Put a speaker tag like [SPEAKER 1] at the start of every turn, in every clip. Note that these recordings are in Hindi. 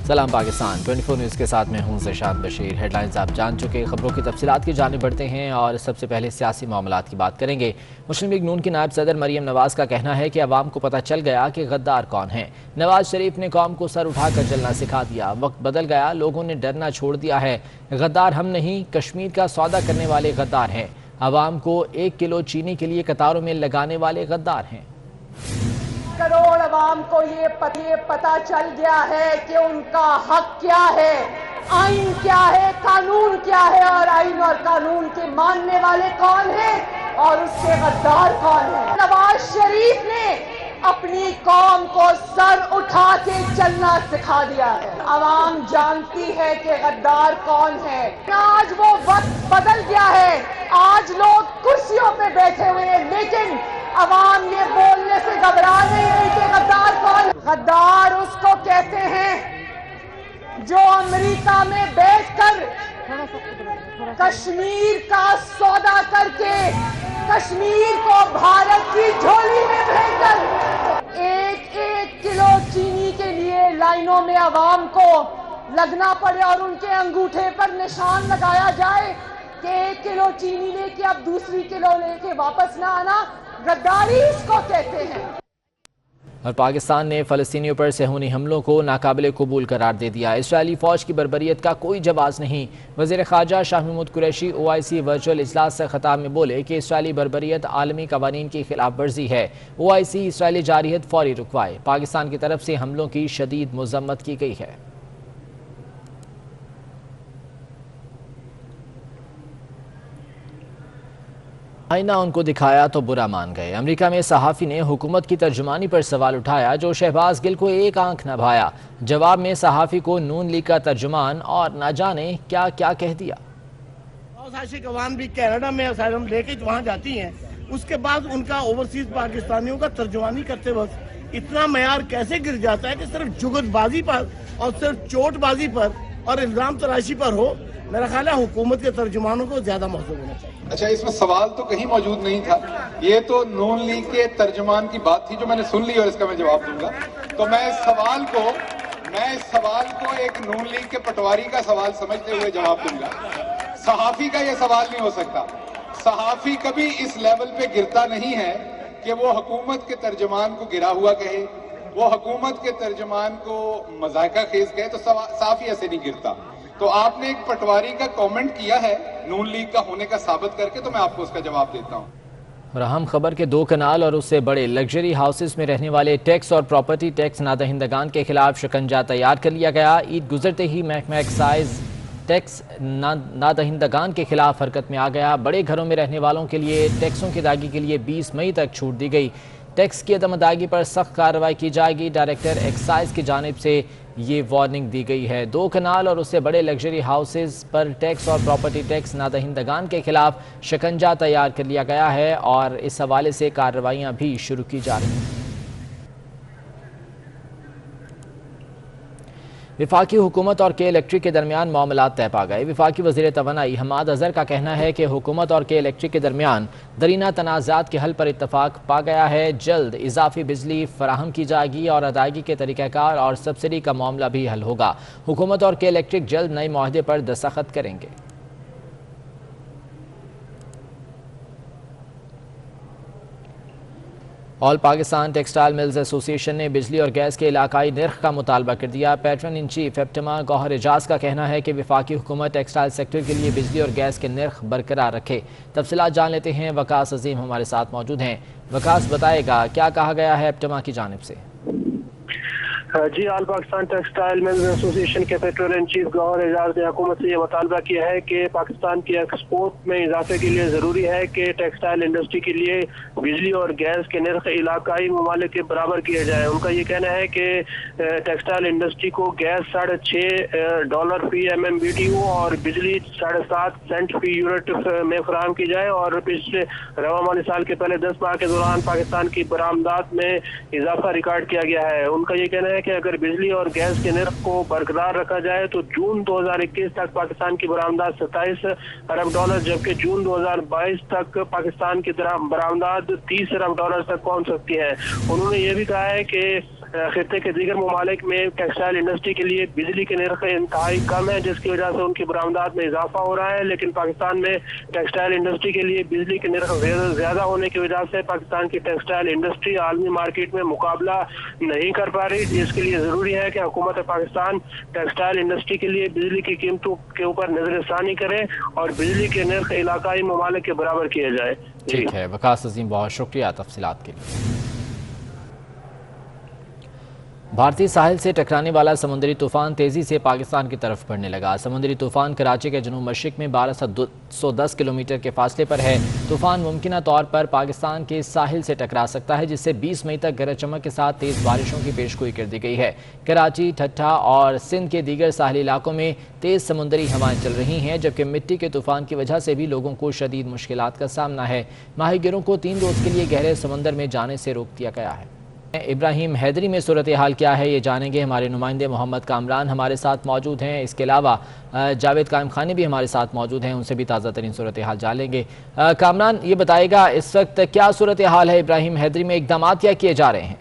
[SPEAKER 1] सलाम पाकिस्तान 24 न्यूज़ के साथ मैं हूं ज़शान बशीर। हेडलाइंस आप जान चुके, खबरों की तफसीलात की जानिब बढ़ते हैं और सबसे पहले सियासी मामलात की बात करेंगे। मुस्लिम लीग नून की नायब सदर मरियम नवाज़ का कहना है कि अवाम को पता चल गया कि गद्दार कौन है। नवाज शरीफ ने कौम को सर उठाकर चलना सिखा दिया, वक्त बदल गया, लोगों ने डरना छोड़ दिया है। गद्दार हम नहीं, कश्मीर का सौदा करने वाले गद्दार हैं। अवाम को 1 किलो चीनी के लिए कतारों में लगाने वाले गद्दार हैं।
[SPEAKER 2] करोड़ अवाम को ये पता चल गया है कि उनका हक क्या है, आइन क्या है, कानून क्या है, और आइन और कानून के मानने वाले कौन हैं और उसके गद्दार कौन हैं। नवाज शरीफ ने अपनी कौम को सर उठा के चलना सिखा दिया है। अवाम जानती है कि गद्दार कौन है। आज वो वक्त बदल गया है, आज लोग कुर्सियों पे बैठे हुए हैं, लेकिन अवाम ये बोलने से घबरा नहीं रही कि गद्दार कौन। गद्दार उसको कहते हैं जो अमेरिका में बैठकर कश्मीर का सौदा करके कश्मीर को भारत की झोली में भेजकर 1-1 किलो चीनी के लिए लाइनों में अवाम को लगना पड़े और उनके अंगूठे पर निशान लगाया जाए कि 1 किलो चीनी लेके अब दूसरी किलो लेके वापस ना आना, गद्दारी इसको कहते हैं।
[SPEAKER 1] और पाकिस्तान ने फ़लस्तीनियों पर सेहूनी हमलों को नाकाबिले कबूल करार दे दिया। इसराइली फ़ौज की बर्बरियत का कोई जवाब नहीं। वज़ीर ख़ारजा शाह महमूद कुरैशी OIC वर्चुअल इजलास से ख़िताब में बोले कि इसराइली बर्बरियत आलमी कवानीन की खिलाफ वर्जी है। OIC इसराइली जारियत फौरी रुकवाए। पाकिस्तान की तरफ से हमलों की शदीद मज़म्मत की गई है। आईना उनको दिखाया तो बुरा मान गए। अमेरिका में सहाफ़ी ने हुकूमत की तर्जुमानी पर सवाल उठाया, जो शहबाज गिल को एक आंख न भाया। जवाब में सहाफ़ी को नून लीग का तर्जुमान और न जाने क्या क्या कह दिया।
[SPEAKER 3] अवाम भी कनाडा में असाइलम लेके वहाँ जाती हैं, उसके बाद उनका ओवरसीज पाकिस्तानियों का तर्जुमानी करते वक्त इतना मयार कैसे गिर जाता है कि सिर्फ जुगतबाजी पर और सिर्फ चोटबाजी पर और इल्जाम तराशी पर हो। मेरा ख्याल है हुकूमत के तर्जुमानों को ज्यादा महसूस होना चाहिए।
[SPEAKER 4] अच्छा, इसमें सवाल तो कहीं मौजूद नहीं था, ये तो नून लीग के तर्जुमान की बात थी जो मैंने सुन ली और इसका मैं जवाब दूंगा। तो मैं इस सवाल को एक नून लीग के पटवारी का सवाल समझते हुए जवाब दूंगा। सहाफी का ये सवाल नहीं हो सकता। सहाफी कभी इस लेवल पे गिरता नहीं है कि वो हुकूमत के तर्जुमान को गिरा हुआ कहे, वो हुकूमत के तर्जुमान को मजाका खेज कहे, तो सहाफी ऐसे नहीं गिरता। तो आपने एक पटवारी का कमेंट किया है नून लीग का होने का साबित करके, तो मैं आपको उसका जवाब देता हूं।
[SPEAKER 1] और अहम खबर के 2 कनाल और उससे बड़े लग्जरी हाउसेस में रहने वाले टैक्स और प्रॉपर्टी टैक्स नादहिंदगान के खिलाफ शिकंजा तैयार कर लिया गया। ईद गुजरते ही महकमा एक्साइज टैक्स नादहिंदगान के खिलाफ हरकत में आ गया। बड़े घरों में रहने वालों के लिए टैक्सों की अदायगी के लिए 20 मई तक छूट दी गई। टैक्स की अदम अदायगी पर सख्त कार्रवाई की जाएगी। डायरेक्टर एक्साइज की जानिब से ये वार्निंग दी गई है। 2 कनाल और उससे बड़े लग्जरी हाउसेस पर टैक्स और प्रॉपर्टी टैक्स नादहिंदगान के खिलाफ शिकंजा तैयार कर लिया गया है और इस हवाले से कार्रवाइयाँ भी शुरू की जा रही हैं। विफाकी हुकूमत और के इलेक्ट्रिक के दरमियान मामलात तय पा गए। विफाकी वज़ीर तवानाई हमाद अज़हर का कहना है कि हुकूमत और के इलेक्ट्रिक के दरमियान दरीना तनाज़ात के हल पर इत्तफाक पा गया है। जल्द इजाफी बिजली फराहम की जाएगी और अदायगी के तरीक़ाकार और सब्सिडी का मामला भी हल होगा। हुकूमत और के इलेक्ट्रिक जल्द नए मुआहदे पर दस्तखत करेंगे। All Pakistan textile mills association ने बिजली और गैस के इलाकाई निर्ख का मुतालबा कर दिया। Patron in chief APTMA Gohar Ejaz का कहना है कि विफाकी हुकूमत टेक्सटाइल सेक्टर के लिए बिजली और गैस के निर्ख बरकरार रखे। तफसीलात जान लेते हैं, वकास अजीम हमारे साथ मौजूद हैं। वकास, बताएगा क्या कहा गया है एप्टमा की जानिब से?
[SPEAKER 5] जी, all Pakistan textile mills association के patron in chief Gohar Ejaz ने हुकूमत से यह मुतालबा किया है कि पाकिस्तान की एक्सपोर्ट में इजाफे के लिए ज़रूरी है कि टेक्सटाइल इंडस्ट्री के लिए बिजली और गैस के नर्ख इलाकाई ममालिक के बराबर किया जाए। उनका ये कहना है कि टेक्सटाइल इंडस्ट्री को गैस $6.5 फी MMBTU और बिजली 7.5 सेंट फी यूनिट में फराहम की जाए। और पिछले रवा माली साल के पहले 10 माह के दौरान पाकिस्तान की बरामदात में इजाफा रिकॉर्ड किया गया है। उनका ये कहना है कि अगर बिजली और गैस के निर्ख को बरकरार रखा जाए तो जून 2021 तक पाकिस्तान की बरामदात $27 अरब, जबकि जून 2022 तक पाकिस्तान की बरामदात $30 अरब तक पहुंच सकती है। उन्होंने ये भी कहा है कि खित्ते के दीगर ममालिक में टेक्सटाइल इंडस्ट्री के लिए बिजली के निर्ख इंतहाई कम है, जिसकी वजह से उनकी बरामदात में इजाफा हो रहा है। लेकिन पाकिस्तान में टेक्सटाइल इंडस्ट्री के लिए बिजली के निर्ख ज्यादा होने की वजह से पाकिस्तान की टेक्सटाइल इंडस्ट्री आलमी मार्केट में मुकाबला नहीं कर पा रही, जिसके लिए जरूरी है कि हुकूमत पाकिस्तान टेक्सटाइल इंडस्ट्री के लिए बिजली की कीमतों के ऊपर नजरसानी करे और बिजली के निर्ख इलाकाई ममालिक के बराबर किया जाए।
[SPEAKER 1] ठीक है वकास अजीम, बहुत शुक्रिया तफसीलात के लिए। भारतीय साहिल से टकराने वाला समुद्री तूफान तेजी से पाकिस्तान की तरफ बढ़ने लगा। समुद्री तूफान कराची के जनूब मशरिक में 1210 किलोमीटर के फासले पर है। तूफान मुमकिन तौर पर पाकिस्तान के साहिल से टकरा सकता है, जिससे 20 मई तक गरज चमक के साथ तेज बारिशों की पेशगोई कर दी गई है। कराची, ठट्ठा और सिंध के दीगर साहली इलाकों में तेज समुद्री हवाएं चल रही हैं, जबकि मिट्टी के तूफान की वजह से भी लोगों को शदीद मुश्किलात का सामना है। माहिगिरों को 3 रोज के लिए गहरे समंदर में जाने से रोक दिया गया है। इब्राहिम हैदरी में सूरत हाल क्या है ये जानेंगे। हमारे नुमाइंदे मोहम्मद कामरान हमारे साथ मौजूद हैं। इसके अलावा जावेद कायम खानी भी हमारे साथ मौजूद हैं, उनसे भी ताज़ा तरीन सूरत हाल जानेंगे। कामरान, ये बताएगा इस वक्त क्या सूरत हाल है इब्राहिम हैदरी में, इकदाम क्या किए जा रहे हैं?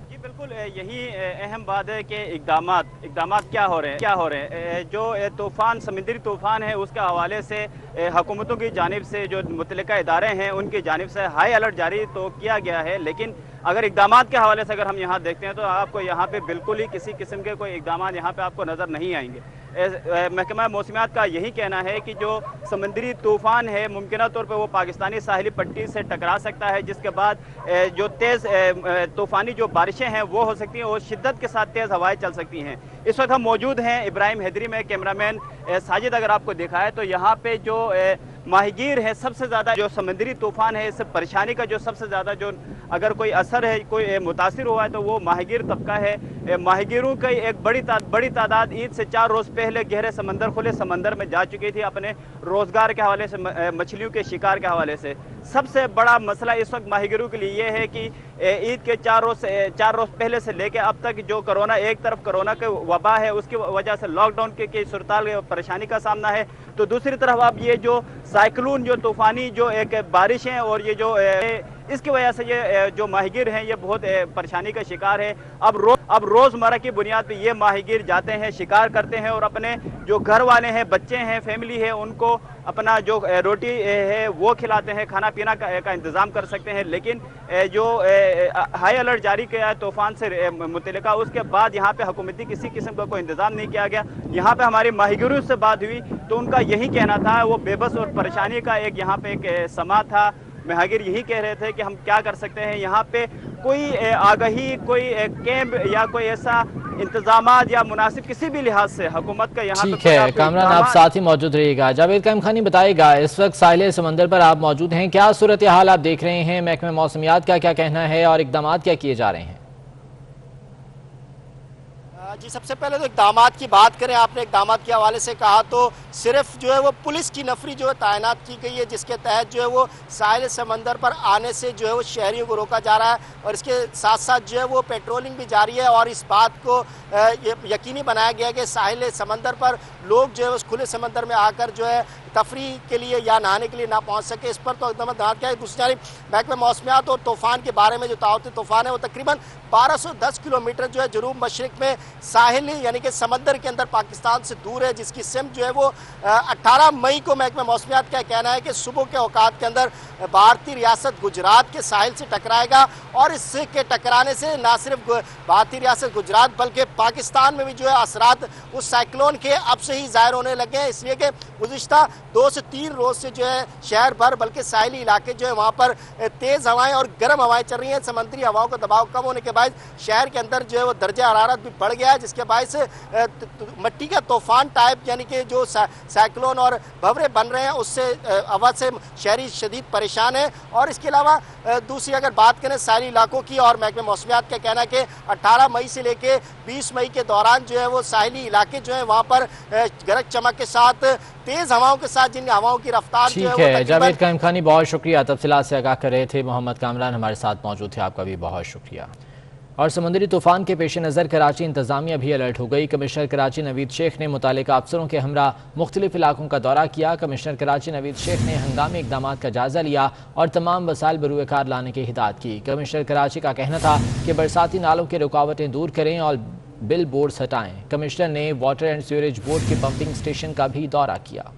[SPEAKER 6] जी बिल्कुल, यही अहम बात है कि इकदाम क्या हो रहे हैं। जो तूफ़ान समुद्री तूफ़ान है उसके हवाले से हुकूमतों की जानिब से जो मुतल्लिका इदारे हैं उनकी जानिब से हाई अलर्ट जारी तो किया गया है, लेकिन अगर इकदाम के हवाले से अगर हम यहाँ देखते हैं तो आपको यहाँ पे बिल्कुल ही किसी किस्म के कोई इकदाम यहाँ पे आपको नज़र नहीं आएंगे। महकमा मौसमियात का यही कहना है कि जो समुद्री तूफ़ान है मुमकिन तौर पर वो पाकिस्तानी साहिली पट्टी से टकरा सकता है, जिसके बाद जो तेज़ तूफ़ानी जो बारिशें हैं वो हो सकती हैं और शिद्दत के साथ तेज़ हवाएं चल सकती हैं। इस वक्त हम मौजूद हैं इब्राहिम हैदरी में। कैमरामैन साजिद अगर आपको दिखाए तो यहाँ पे जो माहिगीर है सबसे ज़्यादा जो समुद्री तूफ़ान है, इस परेशानी का जो सबसे ज़्यादा जो अगर कोई असर है, कोई मुतासिर हुआ है तो वो माहिगीर तबका है। माहिगीरों की एक बड़ी तादाद ईद से 4 रोज़ पहले गहरे समंदर, खुले समंदर में जा चुकी थी अपने रोज़गार के हवाले से, मछलियों के शिकार के हवाले से। सबसे बड़ा मसला इस वक्त माहिगीरों के लिए ये है कि ईद के 4 रोज़ पहले से लेकर अब तक जो कोरोना, एक तरफ कोरोना के वबा है उसकी वजह से लॉकडाउन की सूरत परेशानी का सामना है, तो दूसरी तरफ अब ये जो साइक्लोन, जो तूफ़ानी जो एक बारिश है और ये जो इसकी वजह से ये जो माहिगीर हैं ये बहुत परेशानी का शिकार है। अब रोज़मर्रा की बुनियाद पे ये माहिगीर जाते हैं, शिकार करते हैं और अपने जो घर वाले हैं, बच्चे हैं, फैमिली है, उनको अपना जो रोटी है वो खिलाते हैं, खाना पीना का इंतज़ाम कर सकते हैं। लेकिन जो हाई अलर्ट जारी किया है तूफ़ान से मुतल्लिका, उसके बाद यहाँ पे हुकूमती किसी किस्म का कोई इंतज़ाम नहीं किया गया। यहाँ पे हमारी माहिगीरों से बात हुई तो उनका यही कहना था, वो बेबस और परेशानी का एक यहाँ पे एक समा था। माहिगीर यही कह रहे थे कि हम क्या कर सकते हैं, यहाँ पे कोई आगाही, कोई कैंप या कोई ऐसा इंतजामात या मुनासिब किसी भी लिहाज से हुकूमत का यहाँ।
[SPEAKER 1] ठीक है कामरान, आप साथ ही मौजूद रहिएगा। जावेद कायम खानी बताएगा, इस वक्त साहिल समंदर पर आप मौजूद हैं, क्या सूरत हाल आप देख रहे हैं, महकमा मौसमियात का क्या कहना है और इकदाम क्या किए जा रहे हैं?
[SPEAKER 7] जी सबसे पहले तो इकदाम की बात करें, आपने इकदाम के हवाले से कहा तो सिर्फ जो है वो पुलिस की नफरी जो है तैनात की गई है, जिसके तहत जो है वो साहिल समंदर पर आने से जो है वो शहरियों को रोका जा रहा है और इसके साथ साथ जो है वो पेट्रोलिंग भी जारी है और इस बात को यकीनी बनाया गया कि साहिल समंदर पर लोग जो है उस खुले समंदर में आकर जो है तफरी के लिए या नहाने के लिए ना पहुंच सके, इस पर तो एकदम ध्यान किया है। दूसरी जानिब महकमा मौसमियात और तूफ़ान के बारे में जो ताउती तूफ़ान है वो तकरीबन 1210 किलोमीटर जो है जनूब मशरिक में साहिली यानी कि समंदर के अंदर पाकिस्तान से दूर है, जिसकी सिम जो है वो 18 मई को महकमा मौसमियात का कहना है कि सुबह के औकात के अंदर भारतीय रियासत गुजरात के साहिल से टकराएगा और इसके टकराने से न सिर्फ भारतीय रियासत गुजरात बल्कि पाकिस्तान में भी जो है असरात उस साइक्लोन के अब से ही जाहिर होने लगे हैं, इसलिए कि गुज़िश्ता 2 से 3 रोज से जो है शहर भर बल्कि साहिली इलाके जो है वहाँ पर तेज़ हवाएं और गर्म हवाएं चल रही हैं। समुद्री हवाओं का दबाव कम होने के बाद शहर के अंदर जो है वो दर्जा हरारत भी बढ़ गया है, जिसके बायस मिट्टी का तूफान टाइप यानी कि जो साइक्लोन और भंवरे बन रहे हैं उससे हवा से शहरी शदीद परेशान है। और इसके अलावा दूसरी अगर बात करें साहिली इलाकों की, और महकमे मौसमियात का कहना है कि 18 मई से लेकर 20 मई के दौरान जो है वो साहिली इलाके जो है वहाँ पर गरज चमक के साथ तेज हवाओं के साथ जिन हवाओं की रफ्तार जो है
[SPEAKER 1] जावेद कायम खानी बहुत शुक्रिया, तफसीलात से आगाह कर रहे थे। मोहम्मद कामरान हमारे साथ मौजूद थे, आपका भी बहुत शुक्रिया। और समुद्री तूफान के पेश नज़र कराची इंतजामिया भी अलर्ट हो गई। कमिश्नर कराची नवीद शेख ने मुतालिका अफसरों के हमरा मुख्तलिफ इलाकों का दौरा किया। कमिश्नर कराची नवीद शेख ने हंगामी इकदाम का जायजा लिया और तमाम वसाइल बरूए कार लाने की हिदायत की। कमिश्नर कराची का कहना था कि बरसाती नालों की रुकावटें दूर करें और बिल बोर्ड्स हटाएं। कमिश्नर ने वाटर एंड सीवरेज बोर्ड के पंपिंग स्टेशन का भी दौरा किया।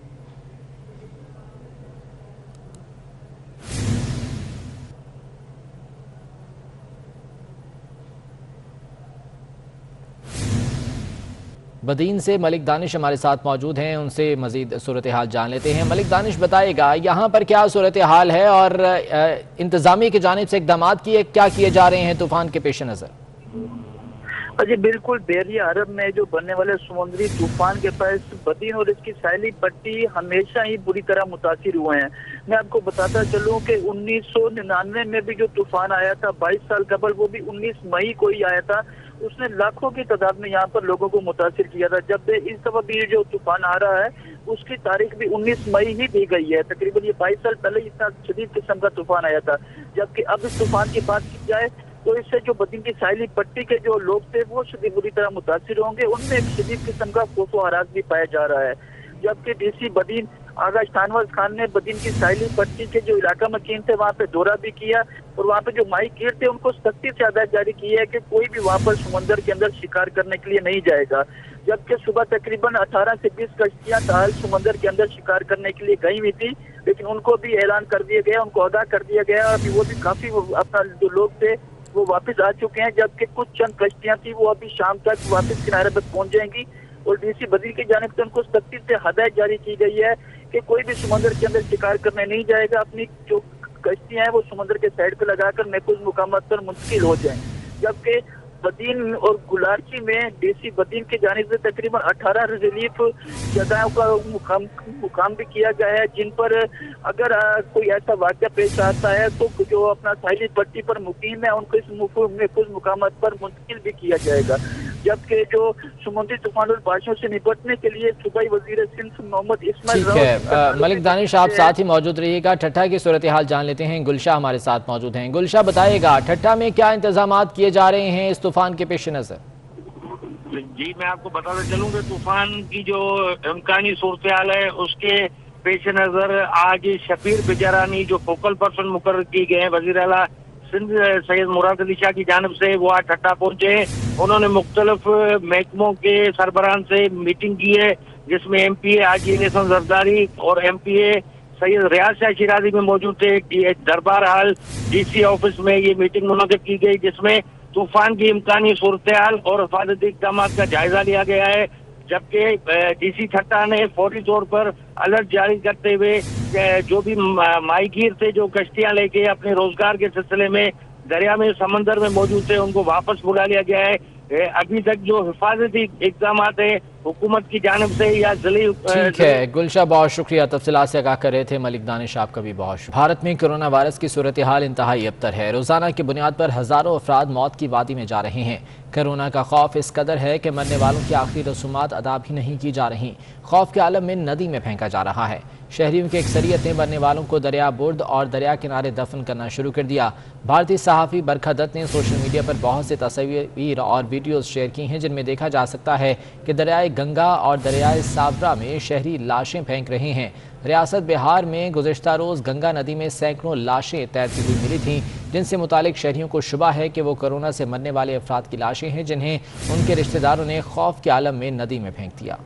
[SPEAKER 1] बदीन से मलिक दानिश हमारे साथ मौजूद हैं, उनसे मजीद सूरत हाल जान लेते हैं। मलिक दानिश, बताएगा यहाँ पर क्या सूरत हाल है और इंतजामी की जानिब से इकदाम क्या किए जा रहे हैं तूफान के पेश नज़र?
[SPEAKER 8] जी बिल्कुल, बहरिया अरब में जो बनने वाले समुद्री तूफान के पास बदीन और इसकी साहिली पट्टी हमेशा ही बुरी तरह मुतासिर हुए हैं। मैं आपको बताता चलूं कि 1999 में भी जो तूफान आया था 22 साल कबल, वो भी 19 मई को ही आया था। उसने लाखों की तादाद में यहाँ पर लोगों को मुतासिर किया था। जब इस दफा भी जो तूफान आ रहा है उसकी तारीख भी 19 मई ही दी गई है। तकरीबन ये 22 साल पहले इतना शदीद किस्म का तूफान आया था। जबकि अब इस तूफान की बात की जाए तो इससे जो बदीन की साहिली पट्टी के जो लोग थे वो शदीद बुरी तरह मुतासिर होंगे। उनमें एक शदीद किस्म का खौफ व हरास भी पाया जा रहा है। जबकि डीसी बदीन आगा शाहनवाज खान ने बदीन की साहिली पट्टी के जो इलाका मकीन थे वहाँ पे दौरा भी किया और वहाँ पे जो माही गिर थे उनको सख्ती से हदायत जारी की है कि कोई भी वहाँ पर समंदर के अंदर शिकार करने के लिए नहीं जाएगा। जबकि सुबह तकरीबन 18 से 20 कश्तियां ताल समंदर के अंदर शिकार करने के लिए गई हुई थी, लेकिन उनको भी ऐलान कर दिया गया, उनको आगाह कर दिया गया। अभी वो भी काफी अपना जो लोग थे वो वापस आ चुके हैं। जबकि कुछ चंद कश्तियां थी वो अभी शाम तक वापस किनारे पर पहुंच जाएंगी और डीसी बदीन की जानिब से उनको सख्ती से हदायत जारी की गई है कि कोई भी समंदर के अंदर शिकार करने नहीं जाएगा। अपनी जो कश्तियां हैं वो समंदर के साइड पर लगाकर महफूज मुकामात पर मुंतकिल हो जाएं। जबकि बदीन और गुलारची में डीसी बदीन की जानिब से तकरीबन 18 रिलीफ जगहों का मुकाम भी किया गया है, जिन पर अगर कोई ऐसा वाक़या पेश आता है तो जो अपना साहिली पट्टी पर मुकीम है उनको इस महफूज मुकामात पर मुंतकिल भी किया जाएगा। जबकि जो समुद्री तूफान और बारिशों से निपटने के लिए सूबाई वजीर सिंध मोहम्मद इस्माइल
[SPEAKER 1] मलिक दानिश आप साथ ही मौजूद रहिएगा। ठट्ठा की सूरत हाल जान लेते हैं, गुलशाह हमारे साथ मौजूद हैं। गुलशाह, बताइएगा ठट्ठा में क्या इंतजाम किए जा रहे हैं इस तूफान के पेश नज़र?
[SPEAKER 9] जी मैं आपको बताता चलूँ कि तूफान की जो इम्कानी सूरत हाल है उसके पेश नज़र आज शफीर बिजरानी जो फोकल पर्सन मुकर्रर किए गए हैं वज़ीर आला सिंध सैयद मुराद अली शाह की जानिब से, वो आज ठट्ठा पहुंचे। उन्होंने मुख्तलिफ महकमों के सरबराहान से मीटिंग की है, जिसमें MPA हाजी हसन जरदारी और MPA सैयद रियाज शाह शिराजी में मौजूद थे। दरबार हाल DC ऑफिस में ये मीटिंग मुनक़िद की गई, जिसमें तूफान की इम्कानी सूरत हाल और हिफाजती इक़दाम का जायजा लिया गया है। जबकि DC ठट्टा ने फौरी तौर पर अलर्ट जारी करते हुए जो भी माहीगीर थे जो कश्तियां लेके अपने रोजगार के सिलसिले में दरिया में समंदर में मौजूद थे उनको वापस बुला लिया गया है। अभी तक जो हिफाजती इक़दाम है हुकूमत की जानिब से या जिले।
[SPEAKER 1] ठीक है गुलशाह, बहुत शुक्रिया, तफसीलात से आगाह कर रहे थे मलिक दानिश, आपका भी बहुत। भारत में कोरोना वायरस की सूरत हाल इंतहाई अबतर है। रोजाना की बुनियाद पर हजारों अफराद मौत की वादी में जा रहे हैं। कोरोना का खौफ इस कदर है कि मरने वालों की आखिरी रसूमात अदा भी नहीं की जा रही। खौफ के आलम में नदी में फेंका जा रहा है। शहरियों की अक्सरियत ने मरने वालों को दरिया बुर्द और दरिया किनारे दफन करना शुरू कर दिया। भारतीय सहाफ़ी बरखा दत्त ने सोशल मीडिया पर बहुत से तस्वीर और वीडियोज शेयर की हैं, जिनमें देखा जा सकता है कि दरियाए गंगा और दरियाए साबरा में शहरी लाशें फेंक रहे हैं। रियासत बिहार में गुज़िश्ता रोज़ गंगा नदी में सैकड़ों लाशें तैरती हुई मिली थीं, जिनसे मुतालिक शहरियों को शुबा है कि वो कोरोना से मरने वाले अफराद की लाशें हैं, जिन्हें उनके रिश्तेदारों ने खौफ के आलम में नदी में फेंक दिया।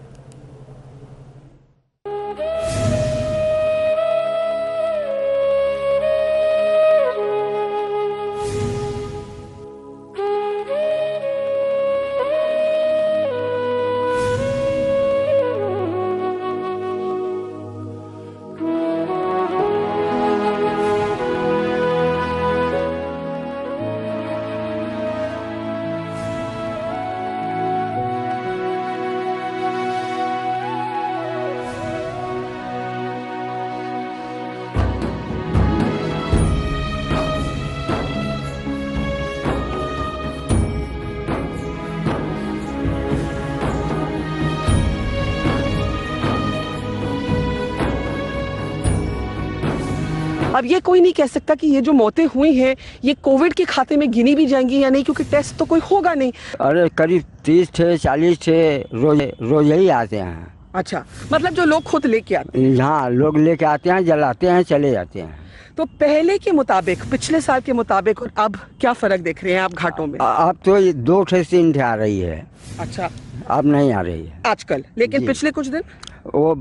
[SPEAKER 2] अब ये कोई नहीं कह सकता कि ये जो मौतें हुई हैं ये कोविड के खाते में गिनी भी जाएंगी या नहीं, क्योंकि टेस्ट तो कोई होगा नहीं।
[SPEAKER 10] अरे करीब 30 थे 40 थे रोज ही आते हैं।
[SPEAKER 2] अच्छा, मतलब जो लोग खुद लेके आते हैं?
[SPEAKER 10] हाँ, लोग लेके आते हैं, जलाते हैं, चले जाते हैं।
[SPEAKER 2] तो पहले के मुताबिक, पिछले साल के मुताबिक और अब क्या फर्क देख रहे हैं आप घाटों में?
[SPEAKER 10] अब तो 2 से 3 आ रही है।
[SPEAKER 2] अच्छा,
[SPEAKER 10] अब नहीं आ रही है
[SPEAKER 2] आजकल, लेकिन पिछले कुछ दिन
[SPEAKER 10] वो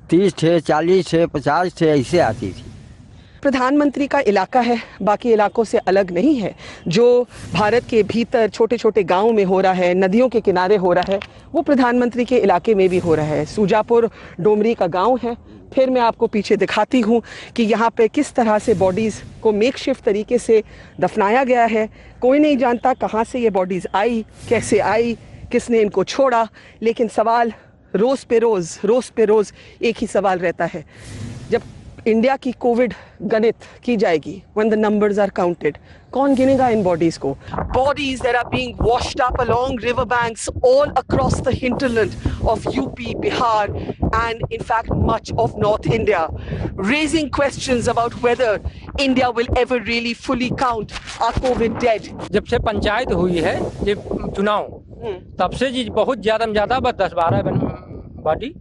[SPEAKER 10] 30 थे 40 थे 50 थे ऐसे आती थी।
[SPEAKER 2] प्रधानमंत्री का इलाका है, बाकी इलाकों से अलग नहीं है। जो भारत के भीतर छोटे छोटे गांव में हो रहा है, नदियों के किनारे हो रहा है, वो प्रधानमंत्री के इलाके में भी हो रहा है। सूजापुर डोमरी का गांव है। फिर मैं आपको पीछे दिखाती हूँ कि यहाँ पे किस तरह से बॉडीज़ को मेकशिफ्ट तरीके से दफनाया गया है। कोई नहीं जानता कहाँ से ये बॉडीज़ आई, कैसे आई, किसने इनको छोड़ा, लेकिन सवाल रोज़ पे रोज़ एक ही सवाल रहता है। जब इंडिया की कोविड गणित की जाएगी, when the numbers are counted, कौन गिनेगा इन बॉडीज को? Bodies that are being washed up along river banks all across the hinterland of UP, Bihar and in fact much of North India, raising questions about whether India will ever really fully count our COVID dead.
[SPEAKER 11] जब से पंचायत हुई है ये चुनाव, तब से जी बहुत ज्यादा में ज्यादा 10-12 बॉडी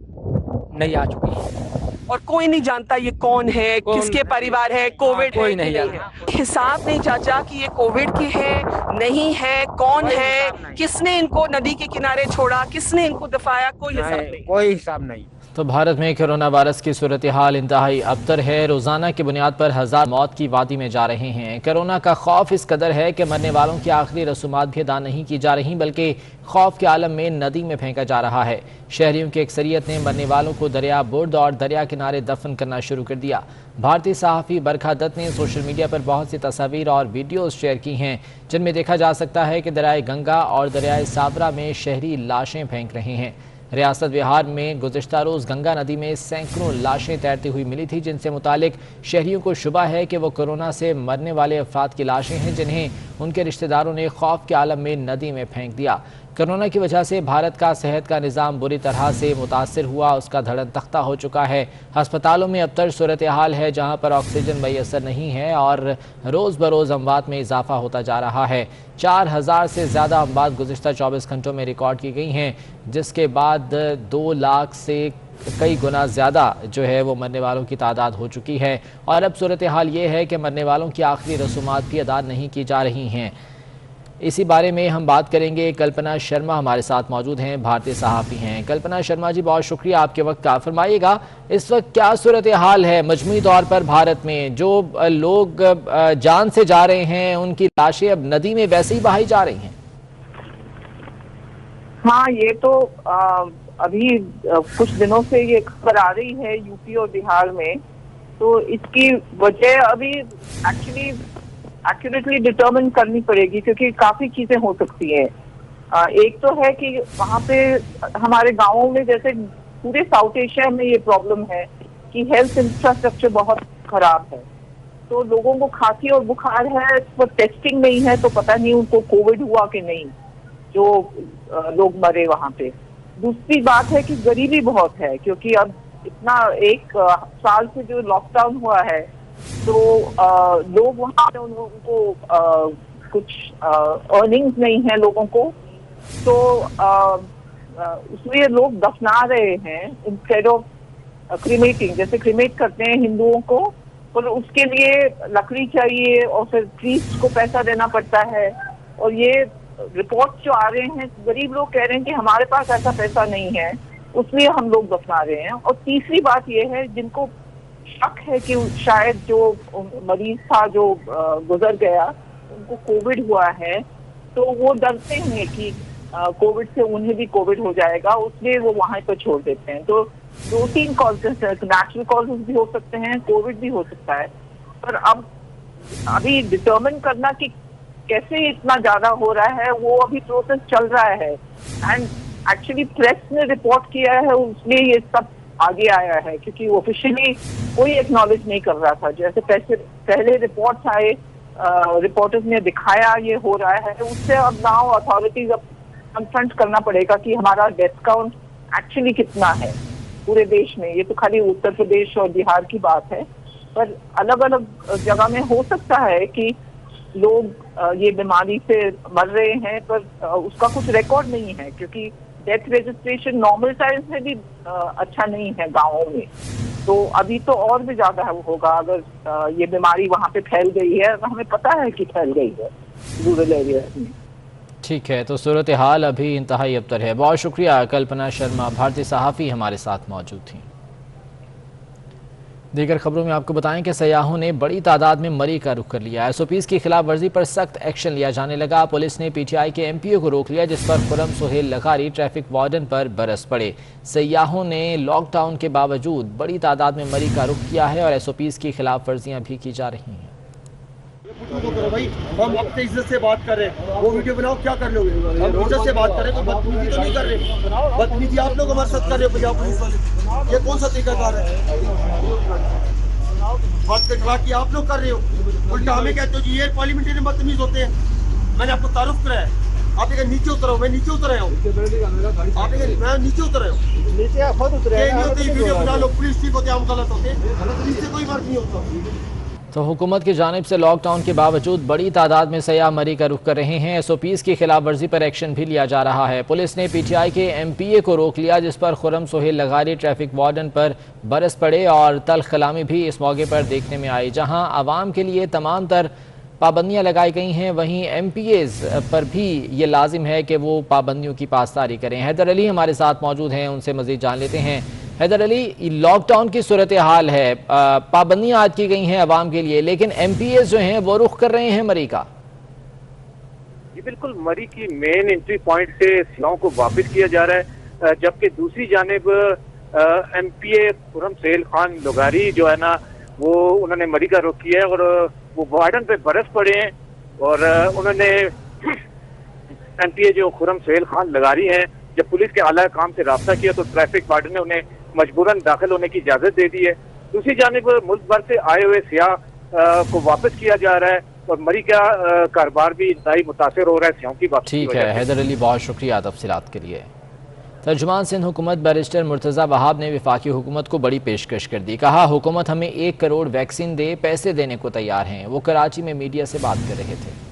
[SPEAKER 11] नहीं आ चुकी है
[SPEAKER 2] और कोई नहीं जानता ये कौन है, किसके परिवार है, कोविड
[SPEAKER 11] कोई
[SPEAKER 2] है
[SPEAKER 11] नहीं
[SPEAKER 2] है। हिसाब नहीं चाचा कि ये कोविड के है नहीं है, कौन है, किसने इनको नदी के किनारे छोड़ा, किसने इनको दफाया, कोई हिसाब नहीं,
[SPEAKER 11] कोई हिसाब नहीं।
[SPEAKER 1] तो भारत में कोरोना वायरस की सूरत हाल इंतहाई अबतर है। रोजाना की बुनियाद पर 1000 मौत की वादी में जा रहे हैं। कोरोना का खौफ इस कदर है कि मरने वालों की आखिरी रसूमात भी अदा नहीं की जा रही, बल्कि खौफ के आलम में नदी में फेंका जा रहा है। शहरियों की अक्सरियत ने मरने वालों को दरिया बुर्द और दरिया किनारे दफन करना शुरू कर दिया। भारतीय सहाफ़ी बरखा दत्त ने सोशल मीडिया पर बहुत सी तस्वीर और वीडियोज़ शेयर की हैं, जिनमें देखा जा सकता है कि दरियाए गंगा और दरियाए साबरा में शहरी लाशें फेंक रहे हैं। रियासत बिहार में गुज़िश्ता रोज़ गंगा नदी में सैकड़ों लाशें तैरती हुई मिली थी, जिनसे मुतालिक शहरियों को शुबा है कि वो कोरोना से मरने वाले अफराद की लाशें हैं, जिन्हें उनके रिश्तेदारों ने खौफ के आलम में नदी में फेंक दिया। कोरोना की वजह से भारत का सेहत का निज़ाम बुरी तरह से मुतासर हुआ, उसका धड़न तख्ता हो चुका है। हस्पतालों में अबतर सूरत हाल है, जहाँ पर ऑक्सीजन मैसर नहीं है और रोज़ बरोज़ अमवात में इजाफा होता जा रहा है। 4000 से ज़्यादा अमवात गुज़िश्ता 24 घंटों में रिकॉर्ड की गई हैं, जिसके बाद 2 लाख से कई गुना ज़्यादा जो है वो मरने वालों की तादाद हो चुकी है। और अब सूरत हाल ये है कि मरने वालों की आखिरी रसूमात भी अदा नहीं की जा रही हैं। इसी बारे में हम बात करेंगे। कल्पना शर्मा हमारे साथ मौजूद हैं, भारतीय सहाफ़ी हैं। कल्पना शर्मा जी, बहुत शुक्रिया आपके वक्त का। फरमाइएगा, इस वक्त क्या सूरत हाल है मजमूई तौर पर भारत में? जो लोग जान से जा रहे हैं उनकी लाशें अब नदी में वैसे ही बहाई जा रही हैं।
[SPEAKER 12] हाँ, ये तो अभी कुछ दिनों से ये खबर आ रही है यूपी और बिहार में, तो इसकी वजह अभी एक्यूरेटली डिटरमिन करनी पड़ेगी, क्योंकि काफी चीजें हो सकती हैं। एक तो है कि वहाँ पे हमारे गांवों में, जैसे पूरे साउथ एशिया में ये प्रॉब्लम है कि हेल्थ इंफ्रास्ट्रक्चर बहुत खराब है, तो लोगों को खांसी और बुखार है, पर टेस्टिंग नहीं है, तो पता नहीं उनको कोविड हुआ कि नहीं, जो लोग मरे वहाँ पे। दूसरी बात है कि गरीबी बहुत है, क्योंकि अब इतना 1 साल से जो लॉकडाउन हुआ है, तो लोग वहाँ पे उनको कुछ अर्निंग्स नहीं है लोगों को, तो इसलिए लोग दफना रहे हैं इंस्टेड ऑफ क्रीमेटिंग। जैसे क्रीमेट करते हैं हिंदुओं को, तो उसके लिए लकड़ी चाहिए और फिर प्रीस्ट को पैसा देना पड़ता है। और ये रिपोर्ट जो आ रहे हैं, गरीब लोग कह रहे हैं कि हमारे पास ऐसा पैसा नहीं है, इसलिए हम लोग दफना रहे हैं। और तीसरी बात ये है, जिनको शक है कि शायद जो मरीज था जो गुजर गया उनको कोविड हुआ है, तो वो डरते हैं कि कोविड से उन्हें भी कोविड हो जाएगा, उसलिए वो वहां पर छोड़ देते हैं। तो 2-3 कॉजेस, नेचुरल कॉजेस भी हो सकते हैं, कोविड भी हो सकता है। पर अब अभी डिटर्मिन करना कि कैसे इतना ज्यादा हो रहा है, वो अभी प्रोसेस चल रहा है। एंड एक्चुअली प्रेस ने रिपोर्ट किया है, उसलिए ये सब आगे आया है, क्योंकि ऑफिशियली कोई एक्नॉलेज नहीं कर रहा था। जैसे पहले रिपोर्ट्स आए, रिपोर्टर्स ने दिखाया ये हो रहा है, उससे अब नाउ अथॉरिटीज अब कन्फ्रंट करना पड़ेगा कि हमारा डेथ काउंट एक्चुअली कितना है पूरे देश में। ये तो खाली उत्तर प्रदेश और बिहार की बात है, पर अलग अलग जगह में हो सकता है कि लोग ये बीमारी से मर रहे हैं, पर उसका कुछ रिकॉर्ड नहीं है, क्योंकि डेथ रजिस्ट्रेशन नॉर्मल टाइम्स में भी अच्छा नहीं है गाँवों में। तो अभी तो और भी ज्यादा होगा अगर ये बीमारी वहाँ पे फैल गई है, हमें पता है कि फैल गई है रूरल एरिया में।
[SPEAKER 1] ठीक है, तो सूरत हाल अभी इंतहाई अबतर है। बहुत शुक्रिया कल्पना शर्मा, भारतीय सहाफ़ी हमारे साथ मौजूद थी। दीगर खबरों में आपको बताएं कि सयाहों ने बड़ी तादाद में मरी का रुख कर लिया। एसओपीज़ की खिलाफ वर्जी पर सख्त एक्शन लिया जाने लगा। पुलिस ने पीटीआई के एमपीओ को रोक लिया, जिस पर खुर्रम सुहेल लगारी ट्रैफिक वार्डन पर बरस पड़े। सयाहों ने लॉकडाउन के बावजूद बड़ी तादाद में मरी का रुख किया है और एसओपीज़ की खिलाफ वर्जियाँ भी की जा रही हैं।
[SPEAKER 13] भाई हम अपने इज्जत से बात कर रहे हैं, वो वीडियो बनाओ, क्या कर लोगे? हम इज्जत से बात कर रहे हैं, तो बदतमीजी तो नहीं कर रहे। बदतमीजी आप लोग हमारे साथ कर रहे हो पंजाब पुलिस वाले, ये कौन सा तरीकाकार है? बात की आप लोग कर रहे हो, उल्टा हमें कहते हो जी ये पार्लियामेंटेरियन बदतमीज होते हैं। मैंने आपको तारुफ कराया, आप एक नीचे उतर, मैं नीचे उतर आया हूँ, आप मैं नीचे उतर आया हूँ, नीचे खुद उतरे। वीडियो बना लो, पुलिस ठीक होते, हम गलत होते, पुलिस से कोई फर्क नहीं होता।
[SPEAKER 1] तो हुकूमत की जानिब से लॉकडाउन के बावजूद बड़ी तादाद में सयाह मरी का रुख कर रहे हैं। एसओपीज़ की खिलाफ वर्जी पर एक्शन भी लिया जा रहा है। पुलिस ने पीटीआई के एमपीए को रोक लिया, जिस पर खुर्रम सुहेल लगारी ट्रैफिक वार्डन पर बरस पड़े और तल्ख कलामी भी इस मौके पर देखने में आई। जहां आवाम के लिए तमाम तर पाबंदियाँ लगाई गई हैं, वहीं एमपीएज़ पर भी ये लाजिम है कि वो पाबंदियों की पासदारी करें। हैदर अली हमारे साथ मौजूद हैं, उनसे मज़ीद जान लेते हैं। हैदर अली, लॉकडाउन की सूरत हाल है, पाबंदियां आज की गई हैं अवाम के लिए, लेकिन एमपीएस जो हैं वो रुख कर रहे हैं मरी का।
[SPEAKER 14] जी बिल्कुल, मरी की मेन एंट्री पॉइंट से सियाहों को वापस किया जा रहा है, जबकि दूसरी जानिब एमपीए खुर्रम सुहेल खान लगारी जो है ना, वो उन्होंने मरी का रुख किया है और वो वार्डन पे बरस पड़े हैं। और उन्होंने एमपीए जो खुर्रम सुहेल खान लगारी हैं, जब पुलिस के आला काम से रब्ता किया तो ट्रैफिक वार्डन ने उन्हें मजबूरन दाखिल होने की इजाजत दे दी है। दूसरी जानिब मुल्क भर से आए हुए सियाह को वापस किया जा रहा है और मरी का कारोबार भी इंतहाई मुतासिर हो रहा है सियाहों की वापसी।
[SPEAKER 1] ठीक है हैदर अली, बहुत शुक्रिया तफसीलात के लिए। तर्जुमान सिंध हुकूमत बैरिस्टर मुर्तज़ा वहाब ने वफाकी हुकूमत को बड़ी पेशकश कर दी। कहा हुकूमत हमें 1 करोड़ वैक्सीन दे, पैसे देने को तैयार हैं। वो कराची में मीडिया से बात कर रहे थे।